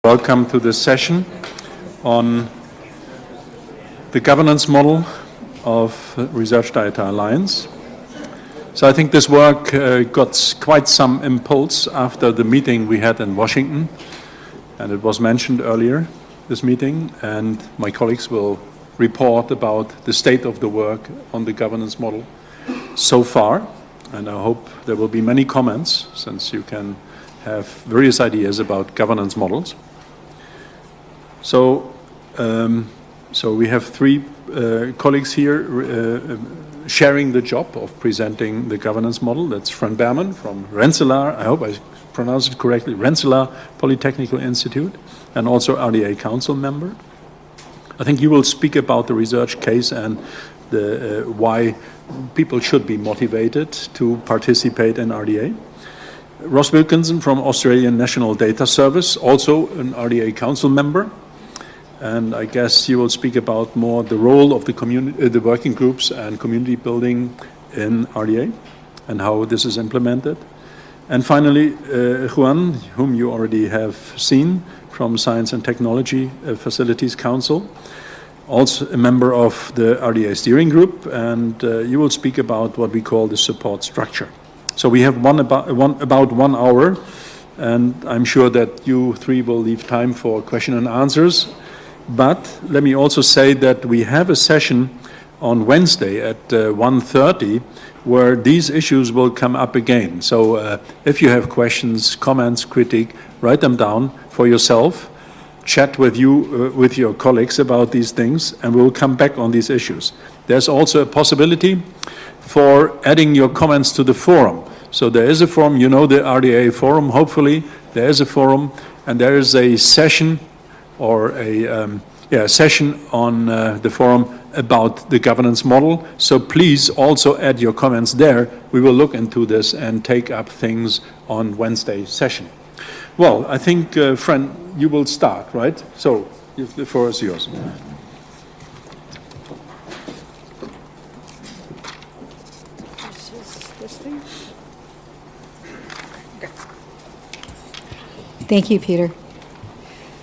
Welcome to this session on the governance model of Research Data Alliance. So I think this work got quite some impulse after the meeting we had in Washington, and it was mentioned earlier, this meeting, and my colleagues will report about the state of the work on the governance model so far, and I hope there will be many comments, since you can have various ideas about governance models. So we have three colleagues here sharing the job of presenting the governance model. That's Berman from Rensselaer, I hope I pronounced it correctly, Rensselaer Polytechnic Institute, and also RDA Council member. I think you will speak about the research case and the, why people should be motivated to participate in RDA. Ross Wilkinson from Australian National Data Service, also an RDA Council member. And I guess you will speak about more the role of the community, the working groups and community building in RDA and how this is implemented. And finally, Juan, whom you already have seen from Science and Technology Facilities Council, also a member of the RDA steering group, and you will speak about what we call the support structure. So we have about 1 hour, and I'm sure that you three will leave time for question and answers. But let me also say that we have a session on Wednesday at 1:30 where these issues will come up again. So if you have questions, comments, critique, write them down for yourself, chat with your colleagues about these things, and we'll come back on these issues. There's also a possibility for adding your comments to the forum. So there is a forum, you know the RDA forum, hopefully. There is a forum, and there is a session or a session on the forum about the governance model. So please also add your comments there. We will look into this and take up things on Wednesday's session. Well, I think, Fran, you will start, right? So the floor is yours. Thank you, Peter.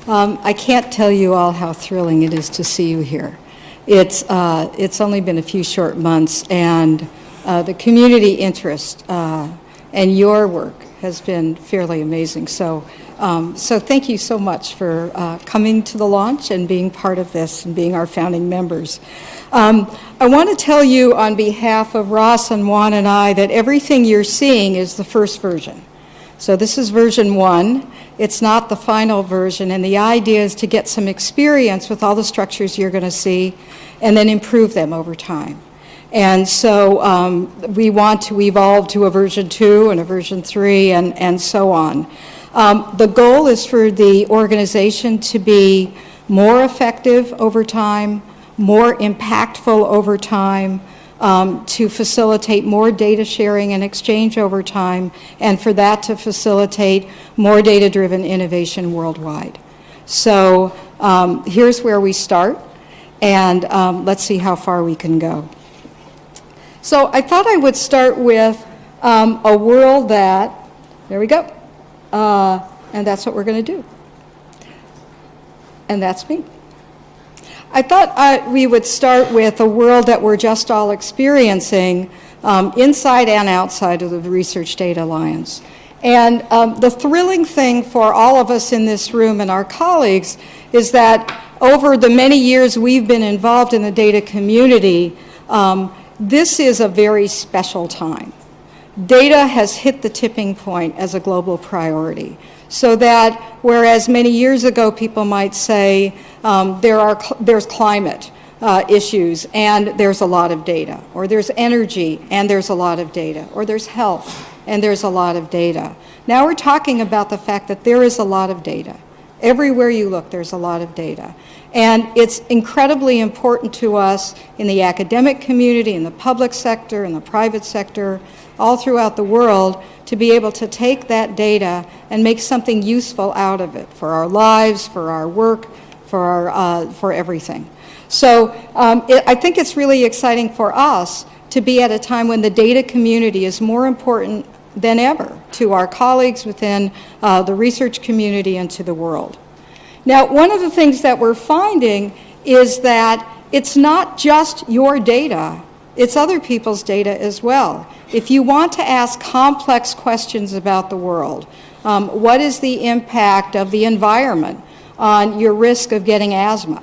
I can't tell you all how thrilling it is to see you here. It's only been a few short months, and the community interest and your work has been fairly amazing. So thank you so much for coming to the launch and being part of this and being our founding members. I want to tell you on behalf of Ross and Juan and I that everything you're seeing is the first version. So this is version 1. It's not the final version, and the idea is to get some experience with all the structures you're going to see and then improve them over time. And so we want to evolve to a version 2 and a version 3 and so on. The goal is for the organization to be more effective over time, more impactful over time, to facilitate more data sharing and exchange over time, and for that to facilitate more data-driven innovation worldwide. So here's where we start, and let's see how far we can go. So I thought I would start with a world that, there we go, and that's what we're going to do. And that's me. I thought we would start with a world that we're just all experiencing inside and outside of the Research Data Alliance. And the thrilling thing for all of us in this room and our colleagues is that over the many years we've been involved in the data community, this is a very special time. Data has hit the tipping point as a global priority. So that whereas many years ago people might say there's climate issues and there's a lot of data, or there's energy and there's a lot of data, or there's health and there's a lot of data. Now we're talking about the fact that there is a lot of data. Everywhere you look, there's a lot of data. And it's incredibly important to us in the academic community, in the public sector, in the private sector, all throughout the world, to be able to take that data and make something useful out of it for our lives, for our work, for everything. So I think it's really exciting for us to be at a time when the data community is more important than ever to our colleagues within the research community and to the world. Now, one of the things that we're finding is that it's not just your data, it's other people's data as well. If you want to ask complex questions about the world, what is the impact of the environment on your risk of getting asthma?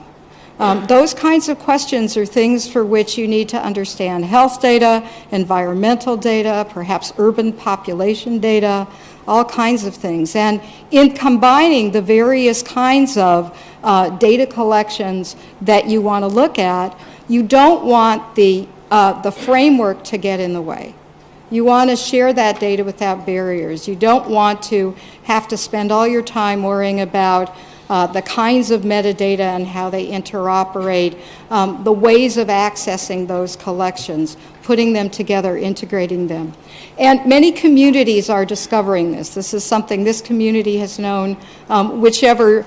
Those kinds of questions are things for which you need to understand health data, environmental data, perhaps urban population data, all kinds of things. And in combining the various kinds of data collections that you want to look at, you don't want the framework to get in the way. You want to share that data without barriers. You don't want to have to spend all your time worrying about the kinds of metadata and how they interoperate, the ways of accessing those collections, putting them together, integrating them. And many communities are discovering this. This is something this community has known, whichever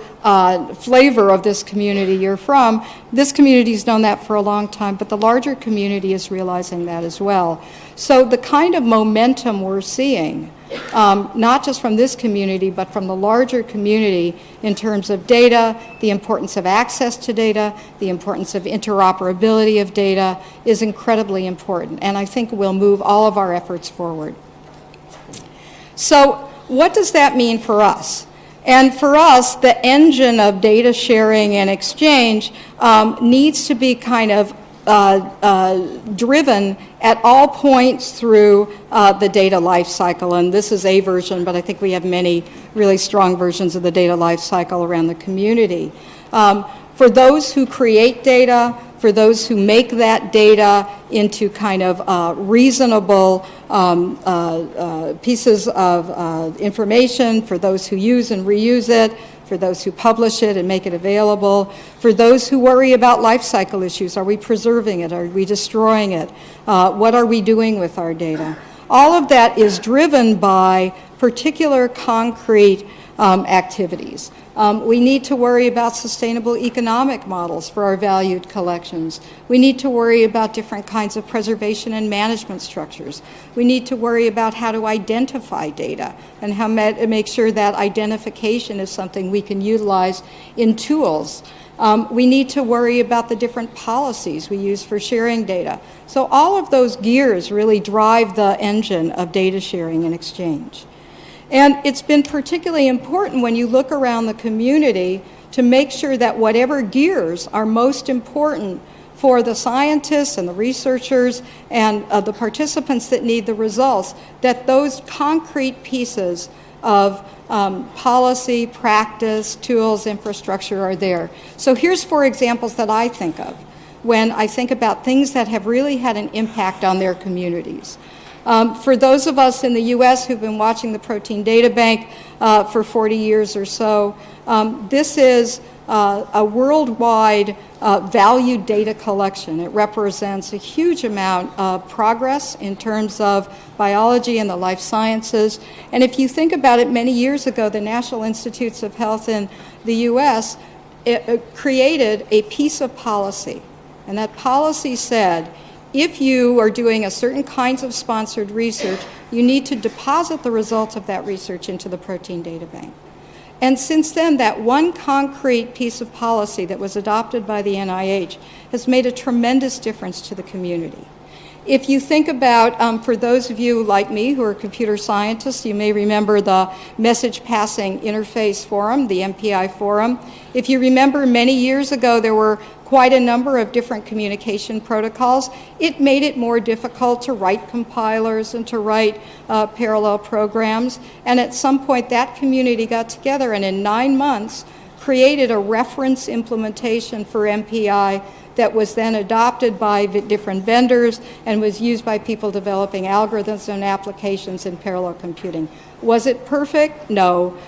flavor of this community you're from, this community's known that for a long time, but the larger community is realizing that as well. So the kind of momentum we're seeing, not just from this community, but from the larger community in terms of data, the importance of access to data, the importance of interoperability of data is incredibly important, and I think will move all of our efforts forward. So what does that mean for us? And for us, the engine of data sharing and exchange needs to be kind of driven at all points through the data life cycle. And this is a version, but I think we have many really strong versions of the data life cycle around the community. For those who create data, for those who make that data into kind of reasonable pieces of information, for those who use and reuse it, for those who publish it and make it available, for those who worry about life cycle issues. Are we preserving it? Are we destroying it? What are we doing with our data? All of that is driven by particular concrete activities. We need to worry about sustainable economic models for our valued collections. We need to worry about different kinds of preservation and management structures. We need to worry about how to identify data and how to make sure that identification is something we can utilize in tools. We need to worry about the different policies we use for sharing data. So all of those gears really drive the engine of data sharing and exchange. And it's been particularly important when you look around the community to make sure that whatever gears are most important for the scientists and the researchers and the participants that need the results, that those concrete pieces of policy, practice, tools, infrastructure are there. So here's 4 examples that I think of when I think about things that have really had an impact on their communities. For those of us in the US who've been watching the Protein Data Bank for 40 years or so, this is a worldwide valued data collection. It represents a huge amount of progress in terms of biology and the life sciences. And if you think about it, many years ago, the National Institutes of Health in the US created a piece of policy. And that policy said, if you are doing a certain kinds of sponsored research, you need to deposit the results of that research into the Protein Data Bank. And since then, that one concrete piece of policy that was adopted by the NIH has made a tremendous difference to the community. If you think about, for those of you like me who are computer scientists, you may remember the Message Passing Interface Forum, the MPI Forum. If you remember, many years ago, there were quite a number of different communication protocols. It made it more difficult to write compilers and to write parallel programs. And at some point, that community got together and in 9 months created a reference implementation for MPI that was then adopted by different vendors and was used by people developing algorithms and applications in parallel computing. Was it perfect? No.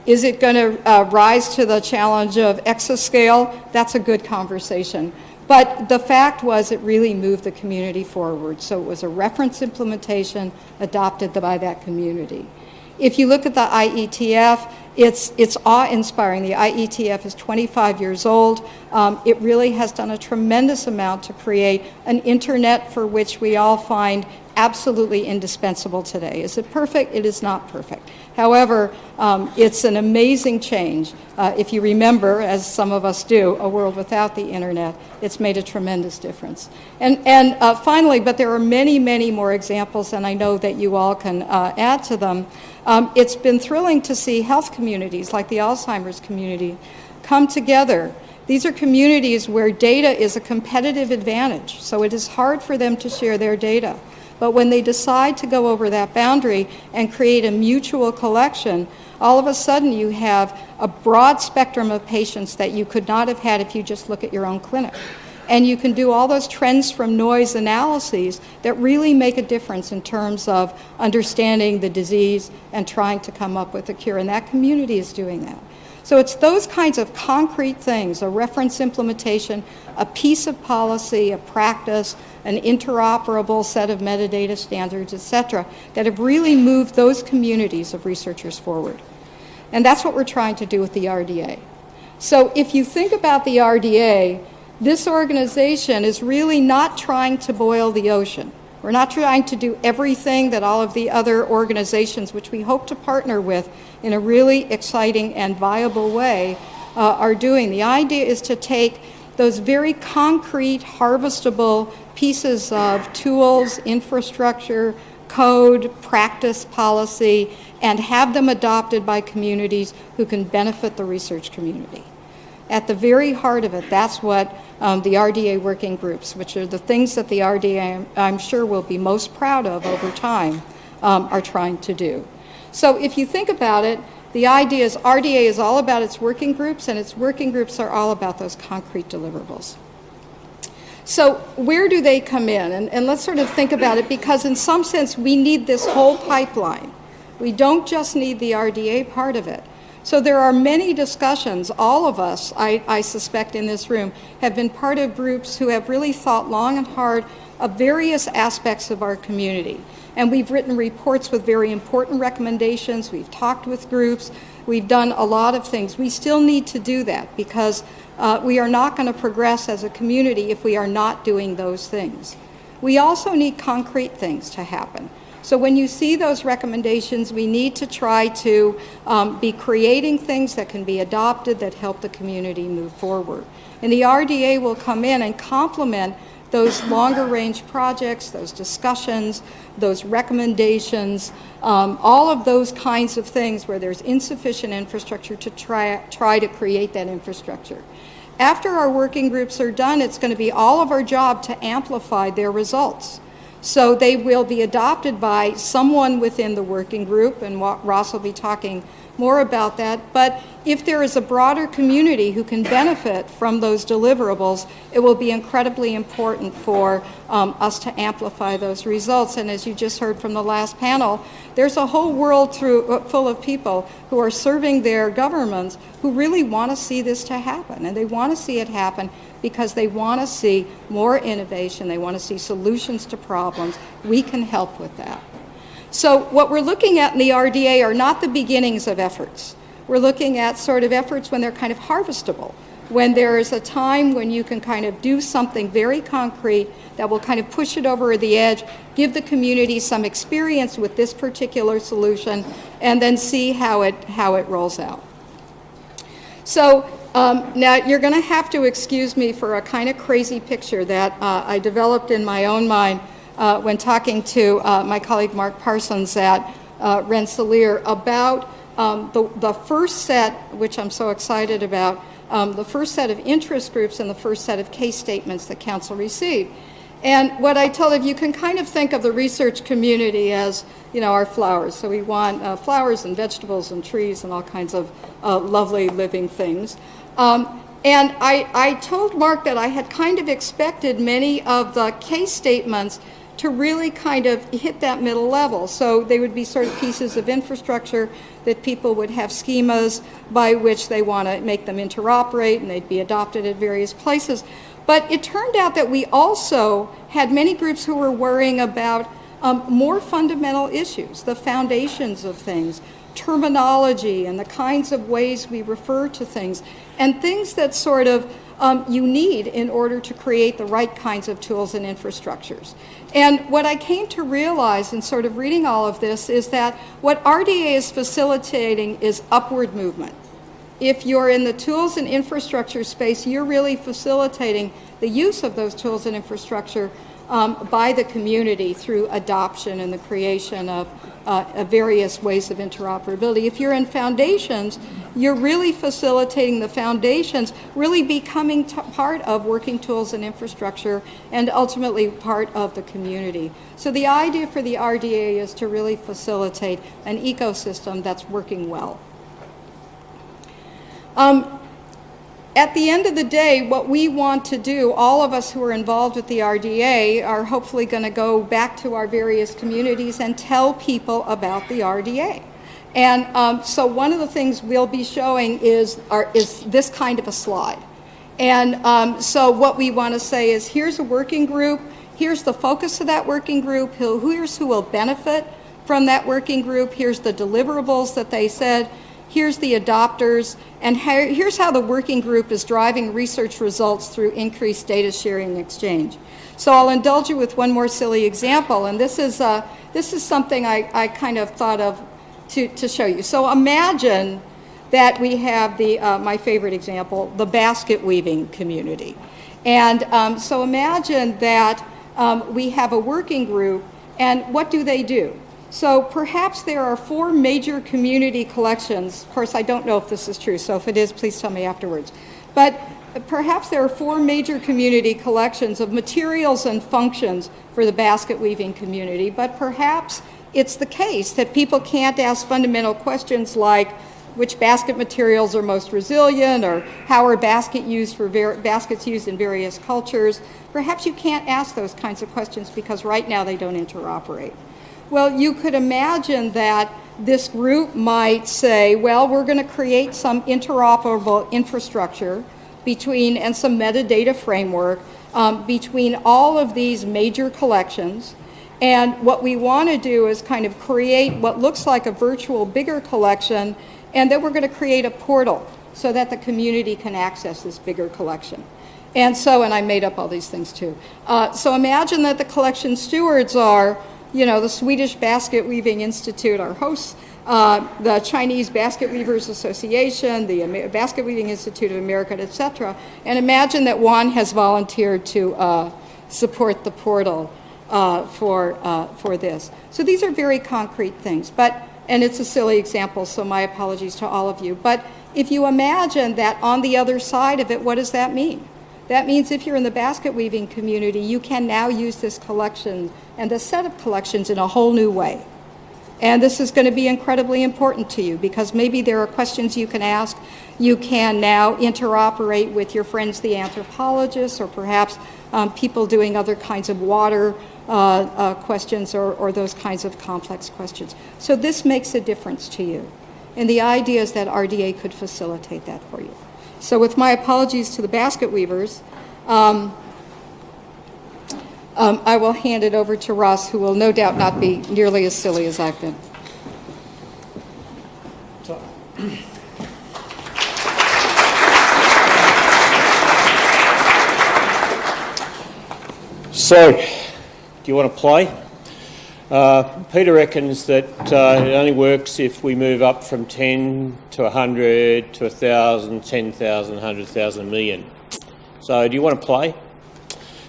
Is it going to rise to the challenge of exascale? That's a good conversation. But the fact was it really moved the community forward. So it was a reference implementation adopted by that community. If you look at the IETF, it's awe-inspiring. The IETF is 25 years old. It really has done a tremendous amount to create an internet for which we all find absolutely indispensable today. Is it perfect? It is not perfect. However, it's an amazing change. If you remember, as some of us do, a world without the internet, it's made a tremendous difference. And finally, but there are many, many more examples, and I know that you all can add to them. It's been thrilling to see health communities like the Alzheimer's community come together. These are communities where data is a competitive advantage, so it is hard for them to share their data. But when they decide to go over that boundary and create a mutual collection, all of a sudden you have a broad spectrum of patients that you could not have had if you just look at your own clinic. And you can do all those trends from noise analyses that really make a difference in terms of understanding the disease and trying to come up with a cure. And that community is doing that. So it's those kinds of concrete things, a reference implementation, a piece of policy, a practice, an interoperable set of metadata standards, et cetera, that have really moved those communities of researchers forward. And that's what we're trying to do with the RDA. So if you think about the RDA, this organization is really not trying to boil the ocean. We're not trying to do everything that all of the other organizations, which we hope to partner with in a really exciting and viable way, are doing. The idea is to take those very concrete, harvestable pieces of tools, infrastructure, code, practice, policy, and have them adopted by communities who can benefit the research community. At the very heart of it, that's what the RDA Working Groups, which are the things that the RDA, I'm sure, will be most proud of over time, are trying to do. So if you think about it, the idea is RDA is all about its working groups, and its working groups are all about those concrete deliverables. So where do they come in? And let's sort of think about it, because in some sense we need this whole pipeline. We don't just need the RDA part of it. So there are many discussions. All of us, I suspect in this room, have been part of groups who have really thought long and hard of various aspects of our community. And we've written reports with very important recommendations. We've talked with groups. We've done a lot of things. We still need to do that because we are not going to progress as a community if we are not doing those things. We also need concrete things to happen. So when you see those recommendations, we need to try to be creating things that can be adopted that help the community move forward. And the RDA will come in and complement those longer range projects, those discussions, those recommendations, all of those kinds of things where there's insufficient infrastructure to try to create that infrastructure. After our working groups are done, it's going to be all of our job to amplify their results. So they will be adopted by someone within the working group, and Ross will be talking more about that. But if there is a broader community who can benefit from those deliverables, it will be incredibly important for us to amplify those results. And as you just heard from the last panel, there's a whole world full of people who are serving their governments who really want to see this to happen. And they want to see it happen because they want to see more innovation. They want to see solutions to problems. We can help with that. So what we're looking at in the RDA are not the beginnings of efforts. We're looking at sort of efforts when they're kind of harvestable, when there is a time when you can kind of do something very concrete that will kind of push it over the edge, give the community some experience with this particular solution, and then see how it rolls out. So now you're going to have to excuse me for a kind of crazy picture that I developed in my own mind when talking to my colleague Mark Parsons at Rensselaer about the first set, which I'm so excited about, the first set of interest groups and the first set of case statements that Council received. And what I told him, you can kind of think of the research community as, you know, our flowers. So we want flowers and vegetables and trees and all kinds of lovely living things. And I told Mark that I had kind of expected many of the case statements to really kind of hit that middle level. So they would be sort of pieces of infrastructure that people would have schemas by which they want to make them interoperate, and they'd be adopted at various places. But it turned out that we also had many groups who were worrying about more fundamental issues, the foundations of things. terminology and the kinds of ways we refer to things, and things that sort of you need in order to create the right kinds of tools and infrastructures. And what I came to realize in sort of reading all of this is that what RDA is facilitating is upward movement. If you're in the tools and infrastructure space, you're really facilitating the use of those tools and infrastructure by the community through adoption and the creation of various ways of interoperability. If you're in foundations, you're really facilitating the foundations really becoming part of working tools and infrastructure and ultimately part of the community. So the idea for the RDA is to really facilitate an ecosystem that's working well. At the end of the day, what we want to do, all of us who are involved with the RDA are hopefully going to go back to our various communities and tell people about the RDA. And so one of the things we'll be showing is this kind of a slide. And so what we want to say is, here's a working group, here's the focus of that working group, here's who will benefit from that working group, here's the deliverables that they said, here's the adopters, and here's how the working group is driving research results through increased data sharing and exchange. So I'll indulge you with one more silly example, and this is something I kind of thought of to show you. So imagine that we have my favorite example, the basket weaving community. And so imagine that we have a working group, and what do? So perhaps there are 4 major community collections. Of course, I don't know if this is true, so if it is, please tell me afterwards. But perhaps there are 4 major community collections of materials and functions for the basket weaving community, but perhaps it's the case that people can't ask fundamental questions like which basket materials are most resilient, or how are baskets used in various cultures. Perhaps you can't ask those kinds of questions because right now they don't interoperate. Well, you could imagine that this group might say, well, we're going to create some interoperable infrastructure and some metadata framework between all of these major collections. And what we want to do is kind of create what looks like a virtual bigger collection, and then we're going to create a portal so that the community can access this bigger collection. And I made up all these things too. So imagine that the collection stewards are the Swedish Basket Weaving Institute, our hosts, the Chinese Basket Weavers Association, the Basket Weaving Institute of America, etc. And imagine that Juan has volunteered to support the portal for this. So these are very concrete things, and it's a silly example, so my apologies to all of you. But if you imagine that on the other side of it, what does that mean? That means if you're in the basket weaving community, you can now use this collection and this set of collections in a whole new way. And this is going to be incredibly important to you because maybe there are questions you can ask. You can now interoperate with your friends, the anthropologists, or perhaps people doing other kinds of water questions or those kinds of complex questions. So this makes a difference to you. And the idea is that RDA could facilitate that for you. So with my apologies to the basket weavers, I will hand it over to Ross, who will no doubt not be nearly as silly as I've been. So, do you want to play? Peter reckons that it only works if we move up from 10 to 100 to 1,000, 10,000, 100,000, a million. So do you want to play?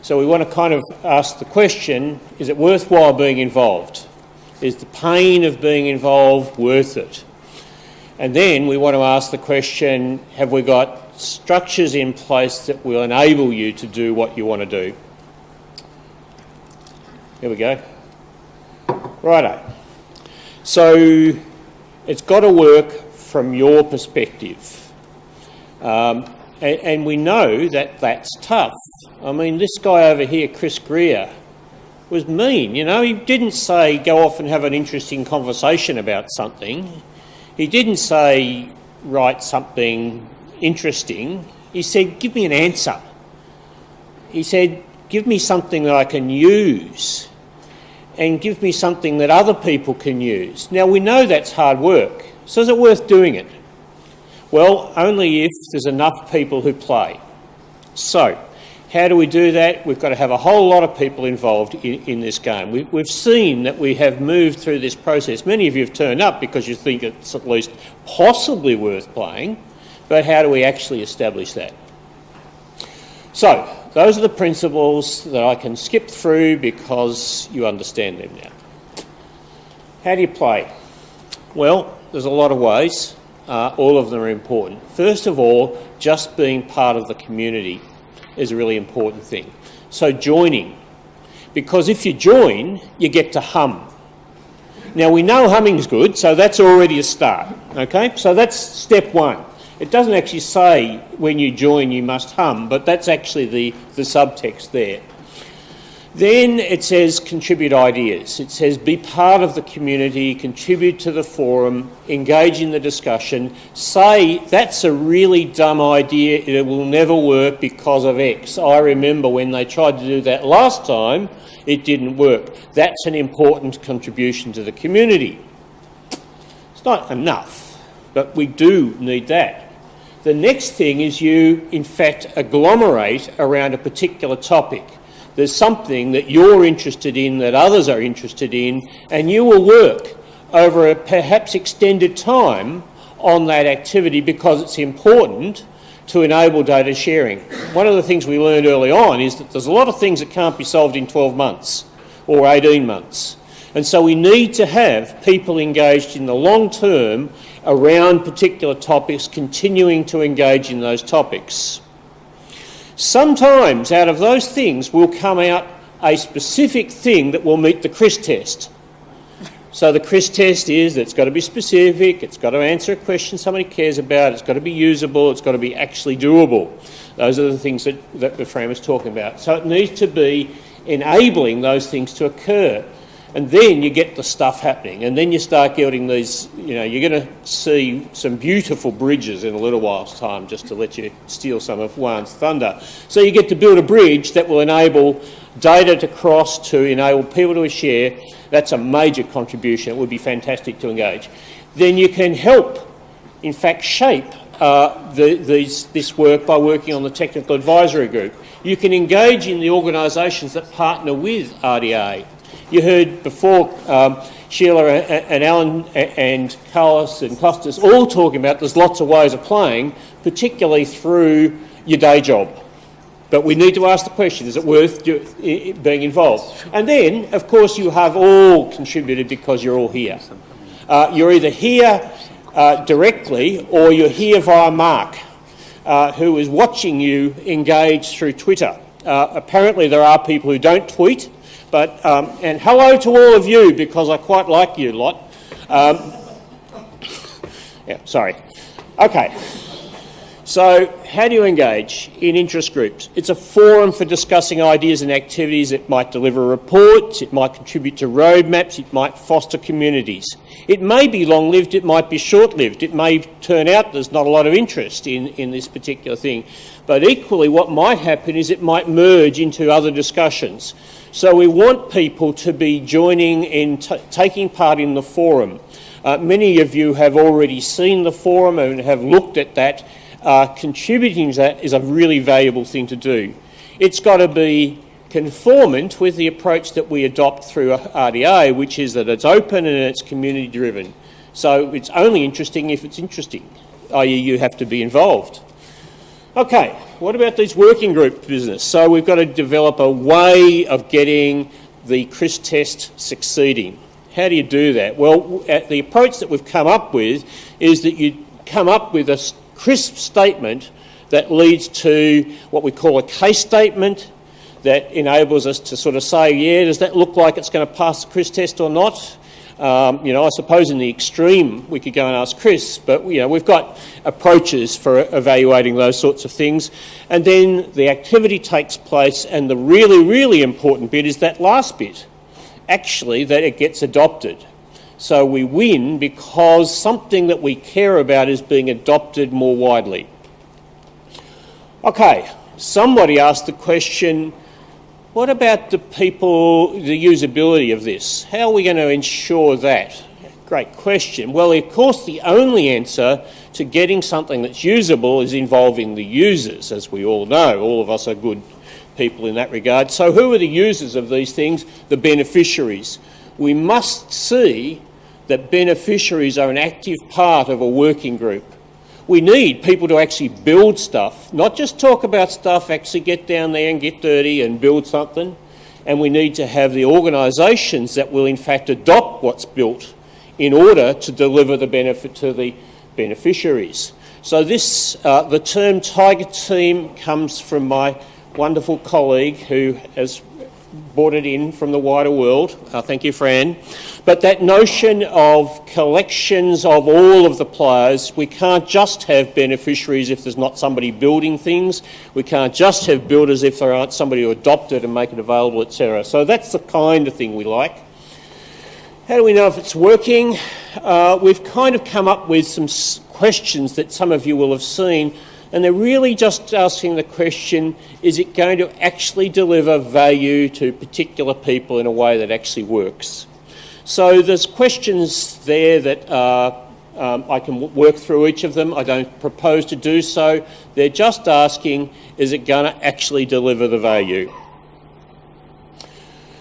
So we want to kind of ask the question, is it worthwhile being involved? Is the pain of being involved worth it? And then we want to ask the question, have we got structures in place that will enable you to do what you want to do? Here we go. Righto. So it's got to work from your perspective. And we know that that's tough. I mean, this guy over here, Chris Greer, was mean. He didn't say go off and have an interesting conversation about something. He didn't say write something interesting. He said, give me an answer. He said, give me something that I can use and give me something that other people can use. Now, we know that's hard work. So is it worth doing it? Well, only if there's enough people who play. So, how do we do that? We've got to have a whole lot of people involved in this game. We've seen that we have moved through this process. Many of you have turned up because you think it's at least possibly worth playing, but how do we actually establish that? So, those are the principles that I can skip through because you understand them now. How do you play? Well, there's a lot of ways. All of them are important. First of all, just being part of the community is a really important thing. So joining, because if you join, you get to hum. Now we know humming's good, so that's already a start, okay? So that's step one. It doesn't actually say when you join you must hum, but that's actually the subtext there. Then it says contribute ideas. It says be part of the community, contribute to the forum, engage in the discussion, say that's a really dumb idea, it will never work because of X. I remember when they tried to do that last time, it didn't work. That's an important contribution to the community. It's not enough, but we do need that. The next thing is you, in fact, agglomerate around a particular topic. There's something that you're interested in, that others are interested in, and you will work over a perhaps extended time on that activity because it's important to enable data sharing. One of the things we learned early on is that there's a lot of things that can't be solved in 12 months or 18 months. And so we need to have people engaged in the long term around particular topics, continuing to engage in those topics. Sometimes out of those things will come out a specific thing that will meet the CRIS test. So the CRIS test is that it's got to be specific, it's got to answer a question somebody cares about, it's got to be usable, it's got to be actually doable. Those are the things that the frame is talking about. So it needs to be enabling those things to occur. And then you get the stuff happening, and then you start getting these, you're going to see some beautiful bridges in a little while's time, just to let you steal some of Juan's thunder. So you get to build a bridge that will enable data to cross, to enable people to share. That's a major contribution. It would be fantastic to engage. Then you can help, in fact, shape this work by working on the technical advisory group. You can engage in the organisations that partner with RDA. You heard before Sheila and Alan and Carlos and Costas all talking about there's lots of ways of playing, particularly through your day job. But we need to ask the question, is it worth being involved? And then, of course, you have all contributed because you're all here. You're either here directly or you're here via Mark, who is watching you engage through Twitter. Apparently there are people who don't tweet, but, and hello to all of you, because I quite like you lot. Yeah, sorry. Okay. So, how do you engage in interest groups? It's a forum for discussing ideas and activities. It might deliver reports, it might contribute to roadmaps, it might foster communities. It may be long-lived, it might be short-lived. It may turn out there's not a lot of interest in this particular thing. But equally, what might happen is it might merge into other discussions. So we want people to be joining in, taking part in the forum. Many of you have already seen the forum and have looked at that. Contributing to that is a really valuable thing to do. It's got to be conformant with the approach that we adopt through RDA, which is that it's open and it's community driven. So it's only interesting if it's interesting, i.e. you have to be involved. Okay, what about these working group business? So we've got to develop a way of getting the CRIS test succeeding. How do you do that? Well, the approach that we've come up with is that you come up with a crisp statement that leads to what we call a case statement that enables us to sort of say, yeah, does that look like it's going to pass the CRIS test or not? I suppose in the extreme we could go and ask Chris, but we've got approaches for evaluating those sorts of things. And then the activity takes place, and the really, really important bit is that last bit, actually, that it gets adopted. So we win because something that we care about is being adopted more widely. Okay, somebody asked the question, what about the usability of this? How are we going to ensure that? great question. Well, of course, the only answer to getting something that's usable is involving the users, as we all know. All of us are good people in that regard. So who are the users of these things? The beneficiaries. We must see that beneficiaries are an active part of a working group. We need people to actually build stuff, not just talk about stuff, actually get down there and get dirty and build something. And we need to have the organisations that will in fact adopt what's built in order to deliver the benefit to the beneficiaries. So this, the term Tiger Team comes from my wonderful colleague who has brought it in from the wider world. Thank you, Fran. But that notion of collections of all of the players, we can't just have beneficiaries if there's not somebody building things. We can't just have builders if there aren't somebody who adopt it and make it available, etc. So that's the kind of thing we like. How do we know if it's working? We've kind of come up with some questions that some of you will have seen, and they're really just asking the question, is it going to actually deliver value to particular people in a way that actually works? So there's questions there that I can work through each of them. I don't propose to do so. They're just asking, is it going to actually deliver the value?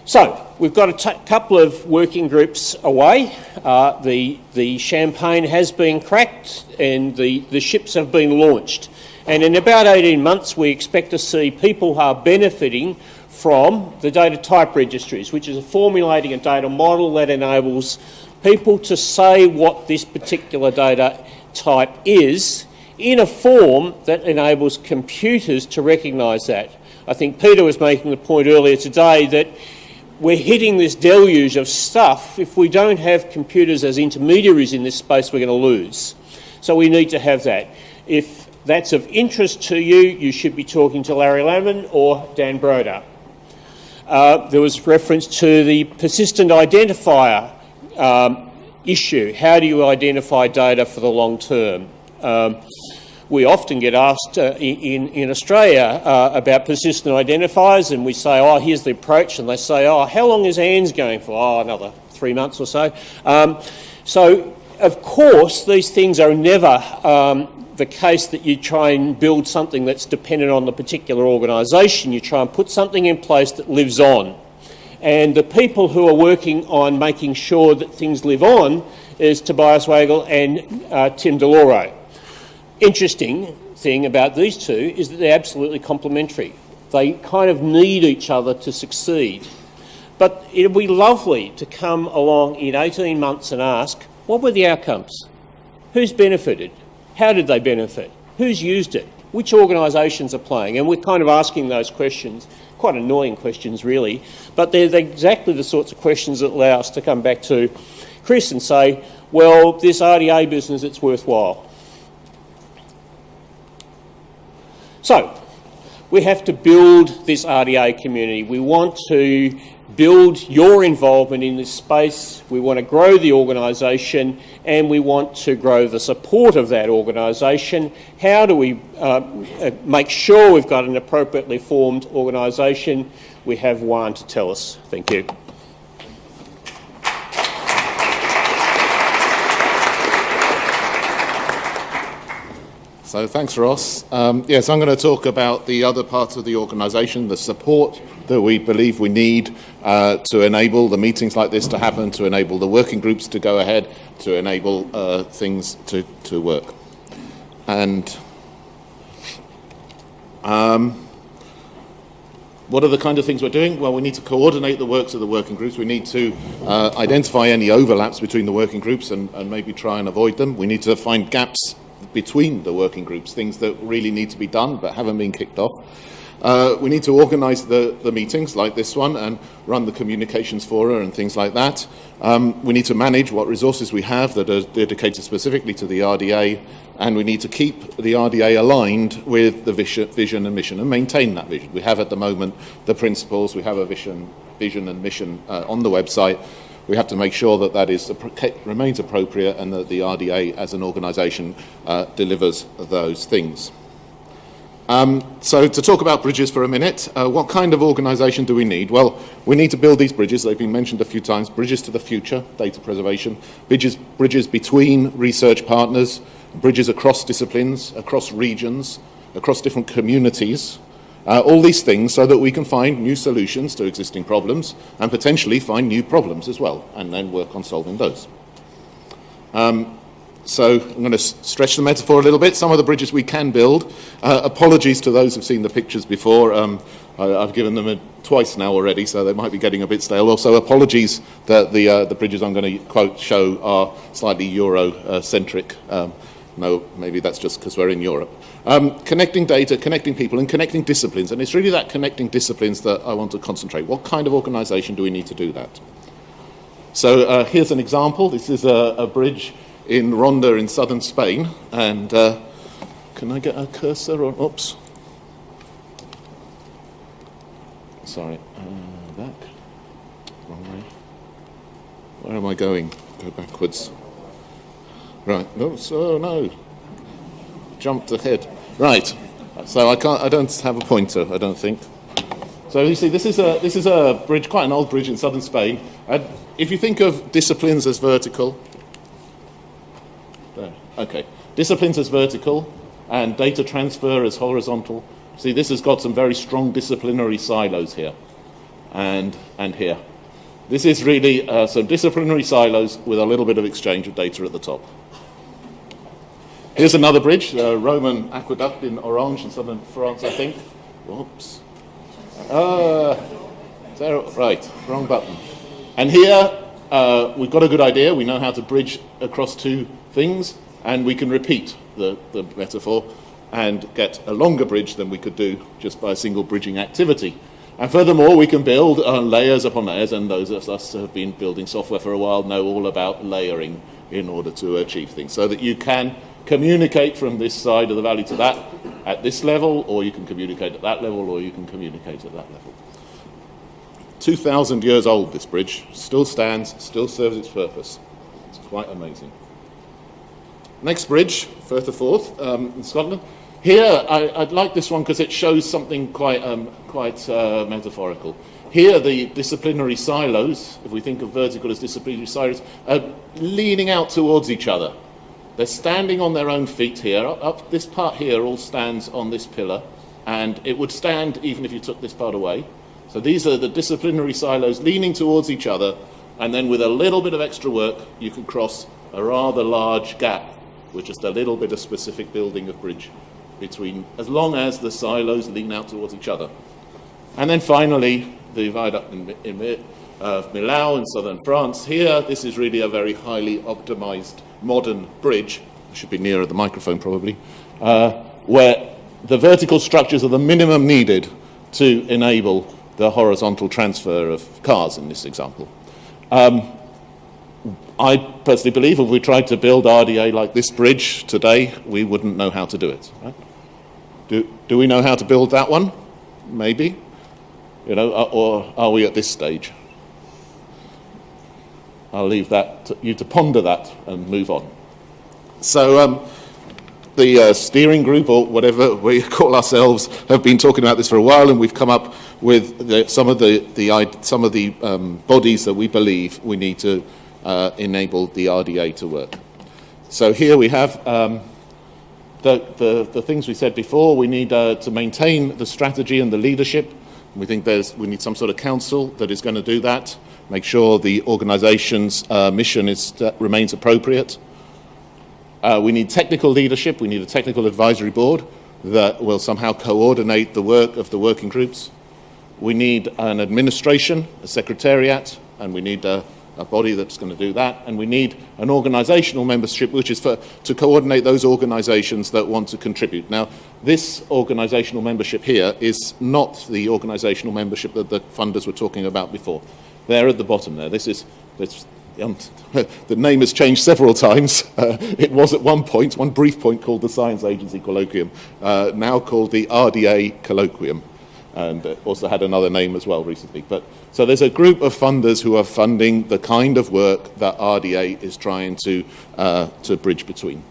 So we've got a couple of working groups away. The champagne has been cracked and the ships have been launched. And in about 18 months, we expect to see people who are benefiting from the data type registries, which is formulating a data model that enables people to say what this particular data type is in a form that enables computers to recognise that. I think Peter was making the point earlier today that we're hitting this deluge of stuff. If we don't have computers as intermediaries in this space, we're going to lose. So we need to have that. If that's of interest to you, you should be talking to Larry Lamon or Dan Broder. There was reference to the persistent identifier issue. How do you identify data for the long term? We often get asked in Australia about persistent identifiers, and we say, oh, here's the approach, and they say, oh, how long is ANS going for? Oh, another 3 months or so. So, of course, these things are never the case that you try and build something that's dependent on the particular organisation. You try and put something in place that lives on. And the people who are working on making sure that things live on is Tobias Wagel and Tim DeLauro. Interesting thing about these two is that they're absolutely complementary. They kind of need each other to succeed. But it'll be lovely to come along in 18 months and ask, what were the outcomes? Who's benefited? How did they benefit? Who's used it? Which organisations are playing? And we're kind of asking those questions, quite annoying questions really, but they're exactly the sorts of questions that allow us to come back to Chris and say, well, this RDA business, it's worthwhile. So, we have to build this RDA community. We want to build your involvement in this space. We want to grow the organisation and we want to grow the support of that organisation. How do we make sure we've got an appropriately formed organisation? We have Juan to tell us. Thank you. So thanks, Ross. Yes, I'm going to talk about the other parts of the organisation, the support that we believe we need to enable the meetings like this to happen, to enable the working groups to go ahead, to enable things to work. And what are the kind of things we're doing? Well, we need to coordinate the works of the working groups. We need to identify any overlaps between the working groups and maybe try and avoid them. We need to find gaps between the working groups, things that really need to be done but haven't been kicked off. We need to organise the meetings like this one and run the communications fora and things like that. We need to manage what resources we have that are dedicated specifically to the RDA, and we need to keep the RDA aligned with the vision and mission and maintain that vision. We have at the moment the principles, we have a vision and mission on the website. We have to make sure that that remains appropriate and that the RDA as an organisation delivers those things. So to talk about bridges for a minute, what kind of organisation do we need? Well, we need to build these bridges. They've been mentioned a few times. Bridges to the future, data preservation, bridges between research partners, bridges across disciplines, across regions, across different communities, all these things so that we can find new solutions to existing problems and potentially find new problems as well, and then work on solving those. So I'm going to stretch the metaphor a little bit. Some of the bridges we can build. Apologies to those who've seen the pictures before. I've given them twice now already, so they might be getting a bit stale. Also, apologies that the bridges I'm going to show are slightly Euro-centric. No, maybe that's just because we're in Europe. Connecting data, connecting people, and connecting disciplines. And it's really that connecting disciplines that I want to concentrate. What kind of organisation do we need to do that? So here's an example. This is a bridge in Ronda in southern Spain, and can I get a cursor or oops? Sorry, back, wrong way. Where am I going? Go backwards. Right. No, so no. Jumped ahead. Right. So I don't have a pointer, I don't think. So you see, this is a bridge, quite an old bridge in southern Spain. If you think of disciplines as vertical. There. Okay. Disciplines as vertical and data transfer as horizontal. See, this has got some very strong disciplinary silos here and here. This is really some disciplinary silos with a little bit of exchange of data at the top. Here's another bridge, the Roman aqueduct in Orange in southern France, I think. Whoops. Right, wrong button. And here we've got a good idea. We know how to bridge across two things, and we can repeat the metaphor and get a longer bridge than we could do just by a single bridging activity. And furthermore, we can build layers upon layers, and those of us who have been building software for a while know all about layering in order to achieve things, so that you can communicate from this side of the valley to that at this level, or you can communicate at that level, or you can communicate at that level. 2,000 years old, this bridge, still stands, still serves its purpose. It's quite amazing. Next bridge, Firth of Forth, in Scotland. Here, I'd like this one because it shows something quite metaphorical. Here, the disciplinary silos, if we think of vertical as disciplinary silos, are leaning out towards each other. They're standing on their own feet here. Up this part here all stands on this pillar, and it would stand even if you took this part away. So these are the disciplinary silos leaning towards each other, and then with a little bit of extra work, you can cross a rather large gap with just a little bit of specific building of bridge between, as long as the silos lean out towards each other. And then finally, the viaduct of Millau in southern France. Here, this is really a very highly optimized modern bridge. I should be nearer the microphone probably, where the vertical structures are the minimum needed to enable the horizontal transfer of cars in this example. I personally believe if we tried to build RDA like this bridge today, we wouldn't know how to do it. Right? Do we know how to build that one? Maybe. You know, or are we at this stage? I'll leave that to you to ponder that and move on. So the steering group, or whatever we call ourselves, have been talking about this for a while, and we've come up with some of the bodies that we believe we need to enable the RDA to work. So here we have the things we said before. We need to maintain the strategy and the leadership. We think we need some sort of council that is going to do that, make sure the organization's mission remains appropriate. We need technical leadership. We need a technical advisory board that will somehow coordinate the work of the working groups. We need an administration, a secretariat, and we need a body that's going to do that. And we need an organizational membership, which is to coordinate those organizations that want to contribute. Now, this organizational membership here is not the organizational membership that the funders were talking about before. They're at the bottom there. The name has changed several times. It was at one brief point called the Science Agency Colloquium, now called the RDA Colloquium, and also had another name as well recently. So there's a group of funders who are funding the kind of work that RDA is trying to bridge between.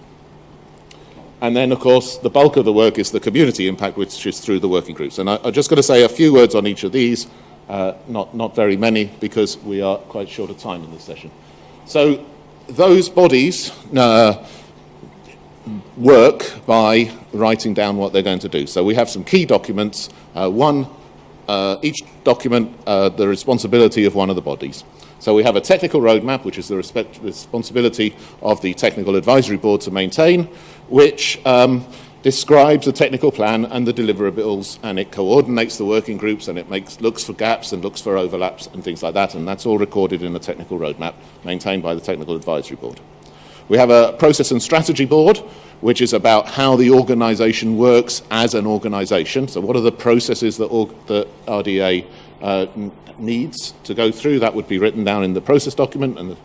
And then, of course, the bulk of the work is the community impact, which is through the working groups. And I'm just going to say a few words on each of these, not very many, because we are quite short of time in this session. So those bodies work by writing down what they're going to do. So we have some key documents, each document the responsibility of one of the bodies. So we have a technical roadmap, which is the responsibility of the Technical Advisory Board to maintain, which describes the technical plan and the deliverables, and it coordinates the working groups, and it looks for gaps and looks for overlaps and things like that, and that's all recorded in the technical roadmap maintained by the Technical Advisory Board. We have a process and strategy board, which is about how the organisation works as an organisation. So what are the processes that the RDA needs to go through? That would be written down in the process document.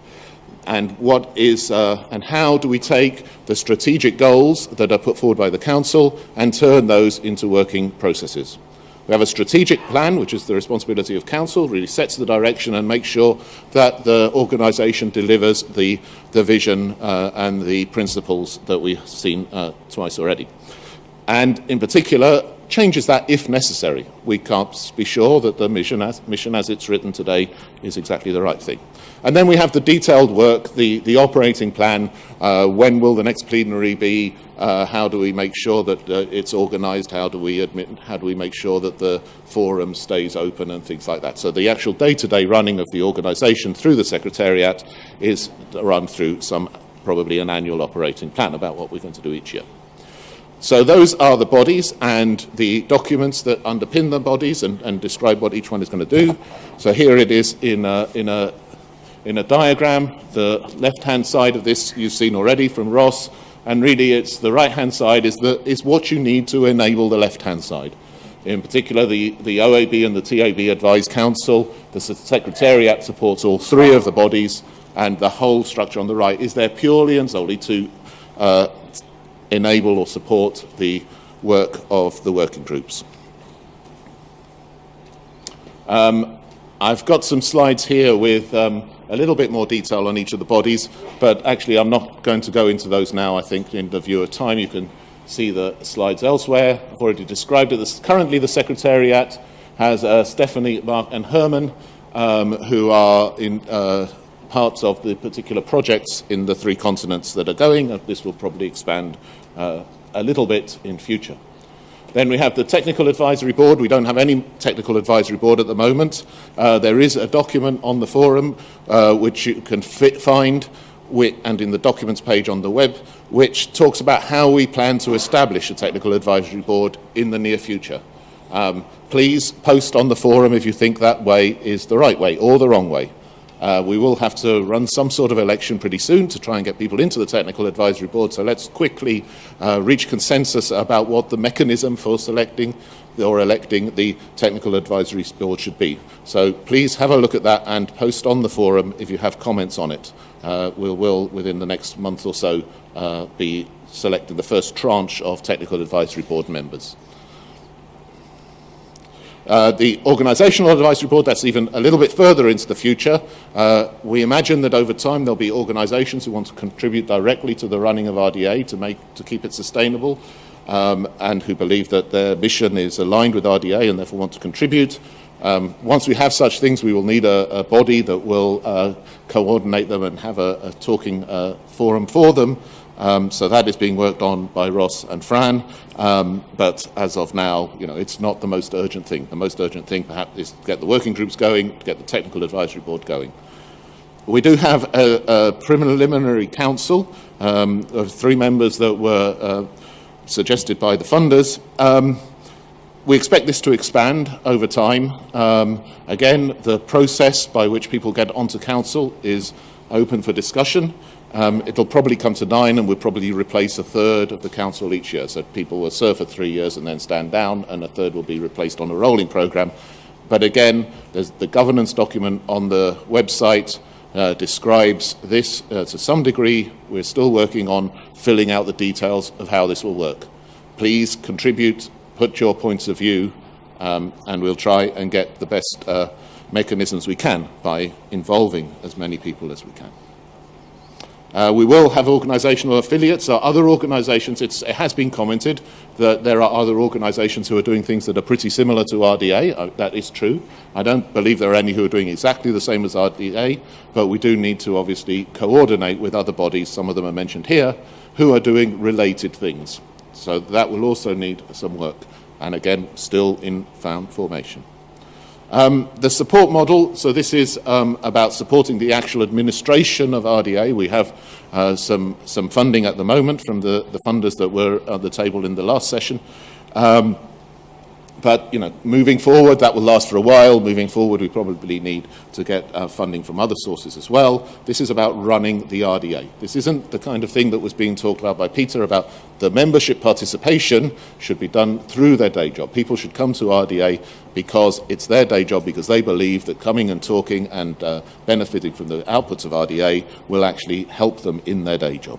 And what is and how do we take the strategic goals that are put forward by the council and turn those into working processes? We have a strategic plan, which is the responsibility of council, really sets the direction and makes sure that the organisation delivers the vision and the principles that we've seen twice already. And in particular, changes that if necessary. We can't be sure that the mission as it's written today is exactly the right thing. And then we have the detailed work, the operating plan. When will the next plenary be? How do we make sure that it's organised? How do we make sure that the forum stays open and things like that? So the actual day-to-day running of the organisation through the Secretariat is run through probably an annual operating plan about what we're going to do each year. So those are the bodies and the documents that underpin the bodies and describe what each one is going to do. So here it is in a diagram. The left-hand side of this you've seen already from Ross, and really it's the right-hand side is what you need to enable the left-hand side. In particular, the OAB and the TAB advise council. The Secretariat supports all three of the bodies, and the whole structure on the right is there purely and solely to enable or support the work of the working groups. I've got some slides here with a little bit more detail on each of the bodies, but actually I'm not going to go into those now. I think in the view of time you can see the slides elsewhere. I've already described it. Currently the Secretariat has Stephanie, Mark and Herman, who are in parts of the particular projects in the three continents that are going. This will probably expand a little bit in future. Then we have the Technical Advisory Board. We don't have any Technical Advisory Board at the moment. There is a document on the forum which you can find, and in the documents page on the web, which talks about how we plan to establish a Technical Advisory Board in the near future. Please post on the forum if you think that way is the right way or the wrong way. We will have to run some sort of election pretty soon to try and get people into the Technical Advisory Board, so let's quickly reach consensus about what the mechanism for selecting or electing the Technical Advisory Board should be. So please have a look at that and post on the forum if you have comments on it. We will, within the next month or so, be selecting the first tranche of Technical Advisory Board members. The Organisational Advisory Board, that's even a little bit further into the future. We imagine that over time there'll be organisations who want to contribute directly to the running of RDA to keep it sustainable, and who believe that their mission is aligned with RDA and therefore want to contribute. Once we have such things, we will need a body that will coordinate them and have a talking forum for them. So that is being worked on by Ross and Fran, but as of now, it's not the most urgent thing. The most urgent thing perhaps is to get the working groups going, to get the Technical Advisory Board going. We do have a preliminary council of 3 members that were suggested by the funders. We expect this to expand over time. Again, the process by which people get onto council is open for discussion. It'll probably come to 9 and we'll probably replace a third of the council each year. So people will serve for 3 years and then stand down, and a third will be replaced on a rolling programme. But again, there's the governance document on the website describes this to some degree. We're still working on filling out the details of how this will work. Please contribute, put your points of view, and we'll try and get the best mechanisms we can by involving as many people as we can. We will have organisational affiliates or other organisations. It has been commented that there are other organisations who are doing things that are pretty similar to RDA. That is true. I don't believe there are any who are doing exactly the same as RDA, but we do need to obviously coordinate with other bodies, some of them are mentioned here, who are doing related things. So that will also need some work, and again, still in formation. The support model, so this is about supporting the actual administration of RDA. We have some funding at the moment from the funders that were at the table in the last session. But, you know, moving forward, that will last for a while. Moving forward, we probably need to get funding from other sources as well. This is about running the RDA. This isn't the kind of thing that was being talked about by Peter about the membership participation should be done through their day job. People should come to RDA because it's their day job, because they believe that coming and talking and benefiting from the outputs of RDA will actually help them in their day job.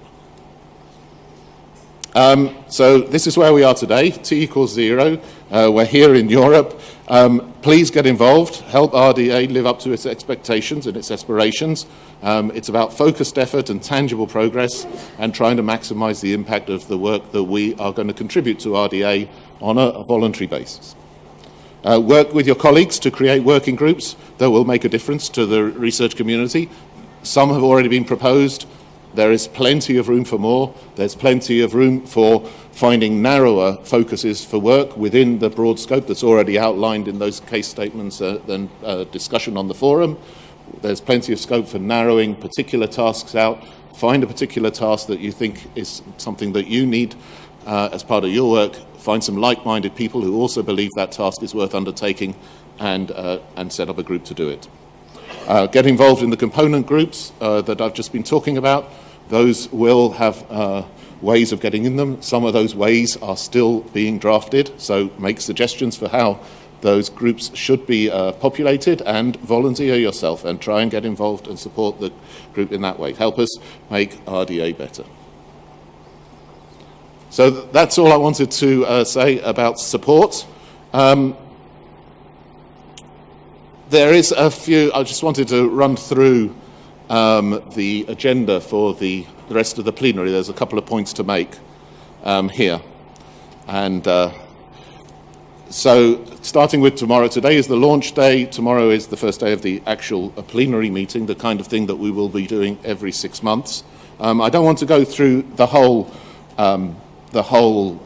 So this is where we are today, T equals 0. We're here in Europe. Please get involved, help RDA live up to its expectations and its aspirations. It's about focused effort and tangible progress and trying to maximise the impact of the work that we are going to contribute to RDA on a voluntary basis. Work with your colleagues to create working groups that will make a difference to the research community. Some have already been proposed. There is plenty of room for more. There's plenty of room for finding narrower focuses for work within the broad scope that's already outlined in those case statements and discussion on the forum. There's plenty of scope for narrowing particular tasks out. Find a particular task that you think is something that you need as part of your work. Find some like-minded people who also believe that task is worth undertaking and set up a group to do it. Get involved in the component groups that I've just been talking about. Those will have ways of getting in them. Some of those ways are still being drafted, so make suggestions for how those groups should be populated and volunteer yourself and try and get involved and support the group in that way. Help us make RDA better. So that's all I wanted to say about support. There is a few, I just wanted to run through the agenda for the rest of the plenary. There's a couple of points to make here. And so starting with tomorrow, today is the launch day. Tomorrow is the first day of the actual plenary meeting, the kind of thing that we will be doing every 6 months. I don't want to go through the whole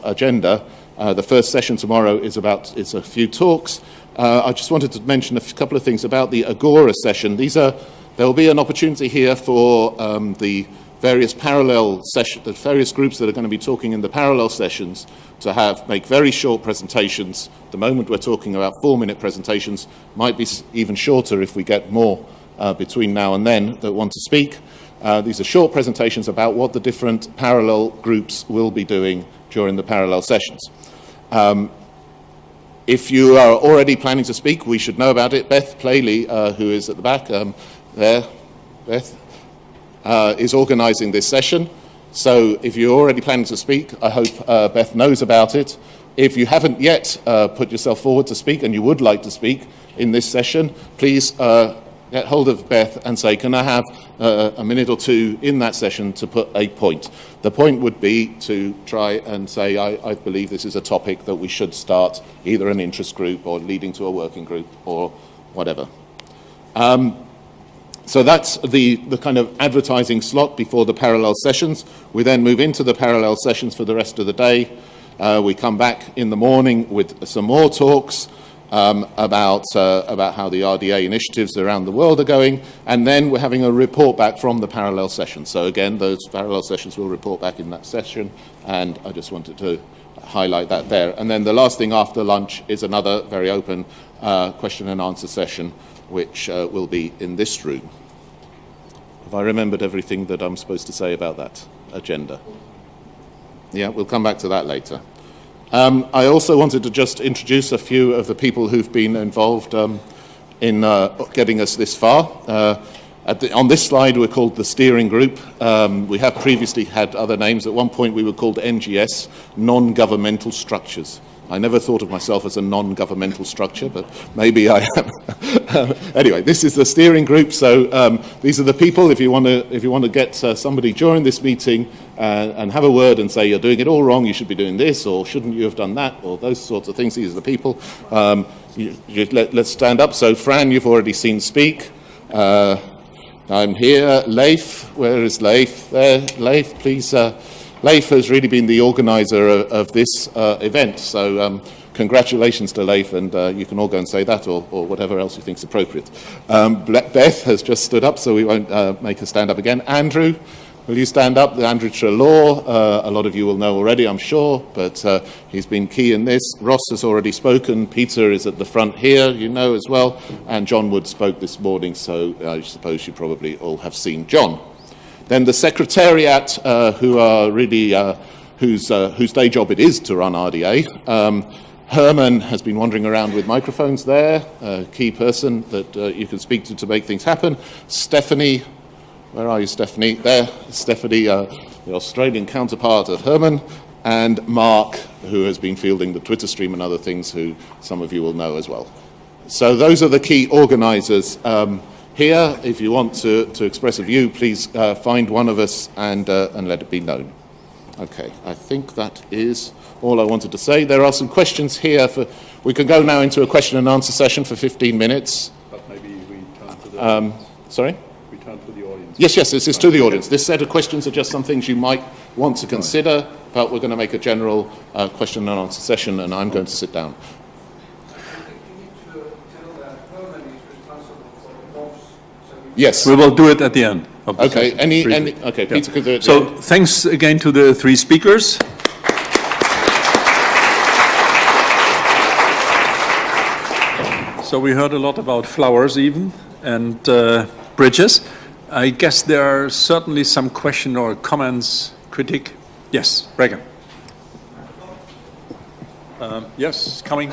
agenda. The first session tomorrow is a few talks. I just wanted to mention a couple of things about the Agora session. There will be an opportunity here for the various parallel sessions, the various groups that are going to be talking in the parallel sessions to make very short presentations. At the moment we're talking about 4-minute presentations, might be even shorter if we get more between now and then that want to speak. These are short presentations about what the different parallel groups will be doing during the parallel sessions. If you are already planning to speak, we should know about it. Beth Playley, who is at the back there, Beth, is organising this session. So if you're already planning to speak, I hope Beth knows about it. If you haven't yet put yourself forward to speak and you would like to speak in this session, please get hold of Beth and say, can I have a minute or two in that session to put a point? The point would be to try and say, I believe this is a topic that we should start either an interest group or leading to a working group or whatever. So that's the kind of advertising slot before the parallel sessions. We then move into the parallel sessions for the rest of the day. We come back in the morning with some more talks about how the RDA initiatives around the world are going, and then we're having a report back from the parallel session. So again, those parallel sessions will report back in that session, and I just wanted to highlight that there. And then the last thing after lunch is another very open question and answer session, which will be in this room. Have I remembered everything that I'm supposed to say about that agenda? Yeah, we'll come back to that later. I also wanted to just introduce a few of the people who've been involved in getting us this far. On this slide, we're called the steering group. We have previously had other names. At one point, we were called NGS, non-governmental structures. I never thought of myself as a non-governmental structure, but maybe I am. Anyway, this is the steering group. So these are the people. If you want to get somebody during this meeting and have a word and say you're doing it all wrong, you should be doing this, or shouldn't you have done that, or those sorts of things. These are the people. Let's stand up. So Fran, you've already seen speak. I'm here. Leif, where is Leif? There, Leif, please. Leif has really been the organizer of this event, so congratulations to Leif, and you can all go and say that or whatever else you think is appropriate. Beth has just stood up, so we won't make her stand up again. Andrew, will you stand up? Andrew Trelaw, a lot of you will know already, I'm sure, but he's been key in this. Ross has already spoken. Peter is at the front here, you know as well, and John Wood spoke this morning, so I suppose you probably all have seen John. Then the Secretariat, who are really, whose day job it is to run RDA. Herman has been wandering around with microphones there, a key person that you can speak to make things happen. Stephanie, where are you, Stephanie? There, Stephanie, the Australian counterpart of Herman. And Mark, who has been fielding the Twitter stream and other things, who some of you will know as well. So those are the key organisers. Here, if you want to express a view, please find one of us and let it be known. Okay, I think that is all I wanted to say. There are some questions here. We can go now into a question and answer session for 15 minutes. But maybe we turn to the... Sorry? We turn to the audience. Yes, this is to the audience. This set of questions are just some things you might want to consider, but we're going to make a general question and answer session, and I'm going to sit down. Yes. We will do it at the end. Of the Okay. session, Okay. Peter could do it. So thanks again to the three speakers. So we heard a lot about flowers even and bridges. I guess there are certainly some question or comments, critique. Yes, Regan. Yes, coming.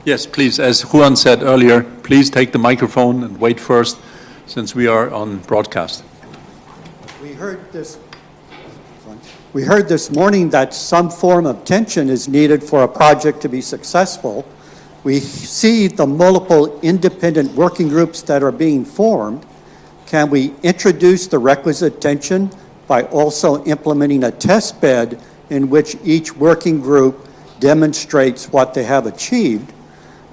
Yes, please, as Juan said earlier, please take the microphone and wait first, since we are on broadcast. We heard this morning that some form of tension is needed for a project to be successful. We see the multiple independent working groups that are being formed. Can we introduce the requisite tension by also implementing a test bed in which each working group demonstrates what they have achieved?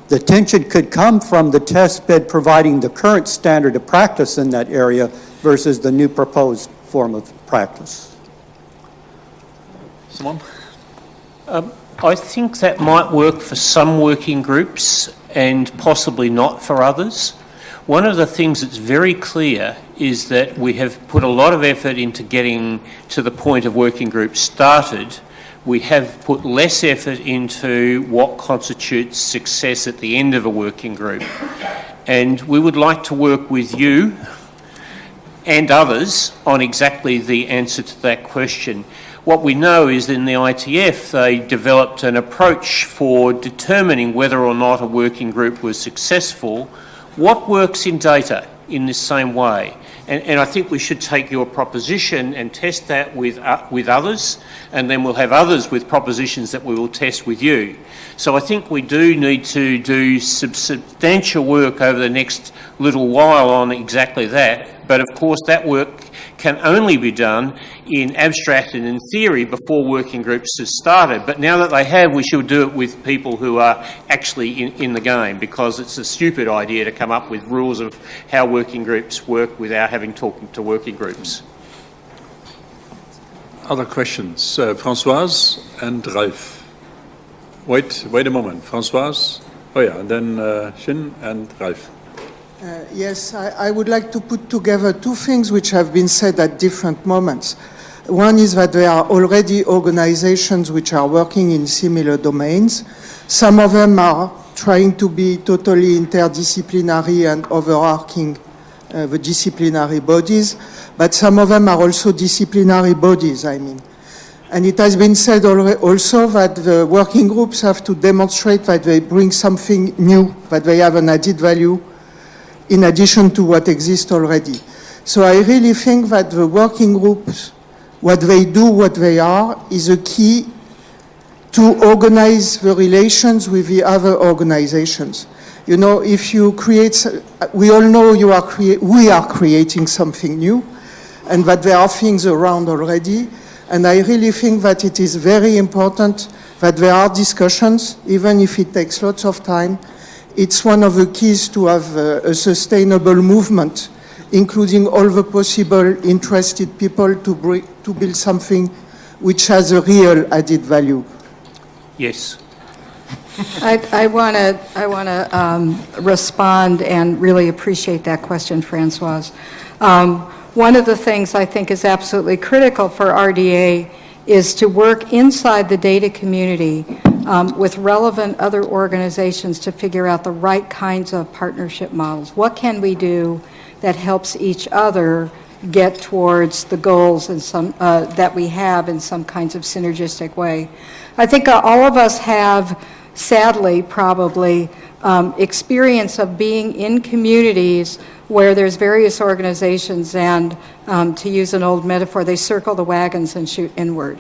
The tension could come from the test bed providing the current standard of practice in that area versus the new proposed form of practice. Simon? I think that might work for some working groups and possibly not for others. One of the things that's very clear is that we have put a lot of effort into getting to the point of working groups started. We have put less effort into what constitutes success at the end of a working group. And we would like to work with you and others on exactly the answer to that question. What we know is in the ITF, they developed an approach for determining whether or not a working group was successful. What works in data in this same way? And I think we should take your proposition and test that with others, and then we'll have others with propositions that we will test with you. So I think we do need to do substantial work over the next little while on exactly that. But of course that work can only be done in abstract and in theory before working groups have started. But now that they have, we should do it with people who are actually in the game, because it's a stupid idea to come up with rules of how working groups work without having talked to working groups. Other questions? Françoise and Ralph. Wait a moment. Françoise? Oh yeah, and then Shin and Ralph. Yes, I would like to put together two things which have been said at different moments. One is that there are already organizations which are working in similar domains. Some of them are trying to be totally interdisciplinary and overarching the disciplinary bodies, but some of them are also disciplinary bodies, I mean. And it has been said also that the working groups have to demonstrate that they bring something new, that they have an added value in addition to what exists already. So I really think that the working groups what they do, what they are, is a key to organize the relations with the other organizations. You know, if you create, we all know we are creating something new, and that there are things around already, and I really think that it is very important that there are discussions, even if it takes lots of time. It's one of the keys to have a sustainable movement, including all the possible interested people to build something which has a real added value. Yes. I want to respond and really appreciate that question, Francoise. One of the things I think is absolutely critical for RDA is to work inside the data community with relevant other organizations to figure out the right kinds of partnership models. What can we do that helps each other get towards the goals in some, that we have in some kinds of synergistic way? I think all of us have, sadly, probably, experience of being in communities where there's various organizations and, to use an old metaphor, they circle the wagons and shoot inward.